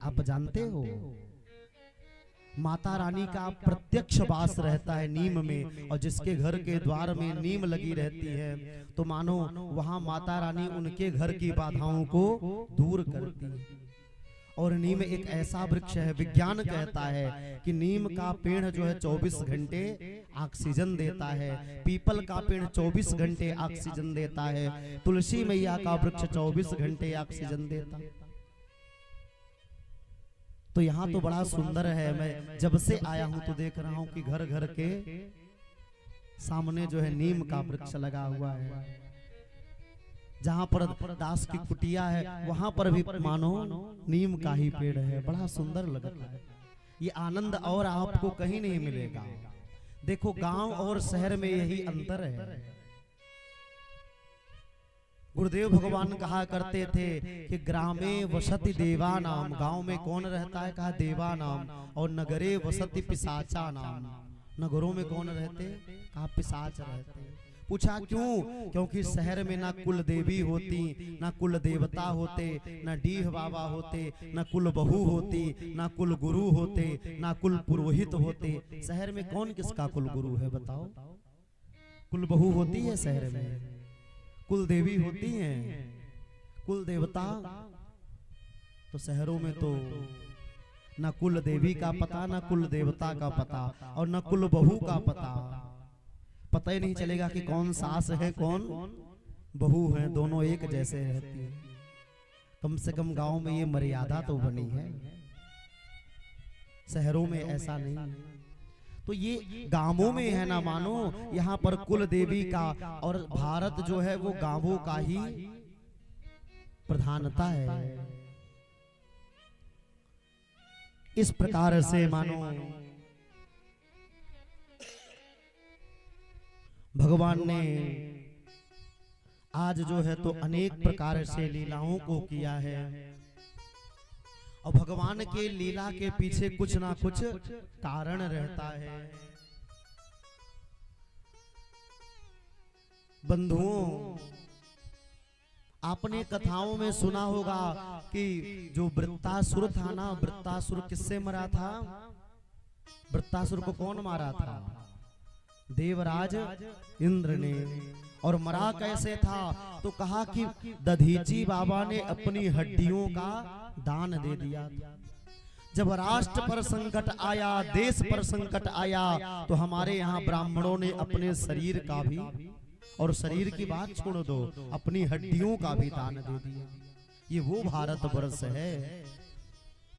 आप जानते हो माता रानी का प्रत्यक्ष वास रहता है नीम में, और जिसके घर के द्वार में नीम लगी रहती है तो मानो वहां माता रानी उनके घर की बाधाओं को दूर करती है। और नीम एक ऐसा वृक्ष है, विज्ञान कहता है कि नीम का पेड़ जो है 24 घंटे ऑक्सीजन देता है, पीपल का पेड़ 24 घंटे ऑक्सीजन देता है, तुलसी मैया का वृक्ष 24 घंटे ऑक्सीजन देता है। तो यहाँ तो बड़ा सुंदर है। मैं जब से आया हूं तो देख रहा हूं कि घर घर के सामने जो है नीम का वृक्ष लगा हुआ है। जहां पर दास की कुटिया है वहां पर भी मानो नीम का ही पेड़ है। बड़ा सुंदर लगता है। ये आनंद और आपको कहीं नहीं मिलेगा। देखो गांव और शहर में यही अंतर है। गुरुदेव भगवान कहा करते थे कि ग्रामे वसति देवा नाम, गांव में कौन रहता है, कहा देवा नाम, और नगरे वसति पिशाचा नाम, नगरों में कौन रहते, कहा पिशाच रहते। पूछा क्यों? क्योंकि शहर में ना कुल देवी होती, ना कुल देवता होते, ना डीह बाबा होते, ना कुल बहू होती, ना कुल गुरु होते, ना कुल पुरोहित होते। शहर में कौन किसका कुल गुरु है बताओ? कुल बहू होती है शहर में, कुल देवी होती हैं, कुल देवता। तो शहरों में तो न कुल देवी का पता, न कुल देवता का पता, और न कुल बहू का पता। पता ही नहीं चलेगा कि कौन सास है कौन बहू है, दोनों एक जैसे रहती है। कम से कम गांव में ये मर्यादा तो बनी है, शहरों में ऐसा नहीं। तो ये गांवों में है ना, मानो यहाँ पर कुल देवी का, और भारत जो है वो गांवों का ही प्रधानता है। इस प्रकार से मानो भगवान ने आज जो है तो अनेक प्रकार से लीलाओं को किया है, और भगवान के लीला के पीछे कुछ ना कुछ कारण रहता है। बंधुओं, आपने कथाओं में सुना होगा कि जो वृत्तासुर था ना, वृत्तासुर किससे मरा था? वृत्तासुर को कौन मारा था? देवराज इंद्र ने। और मरा कैसे था? तो कहा कि दधीची बाबा ने अपनी हड्डियों का दान दे दिया था। जब राष्ट्र पर संकट आया, देश पर संकट आया, तो हमारे यहाँ ब्राह्मणों ने अपने शरीर का भी, और शरीर की बात छोड़ दो, अपनी हड्डियों का भी दान दे दिया। ये वो भारत वर्ष है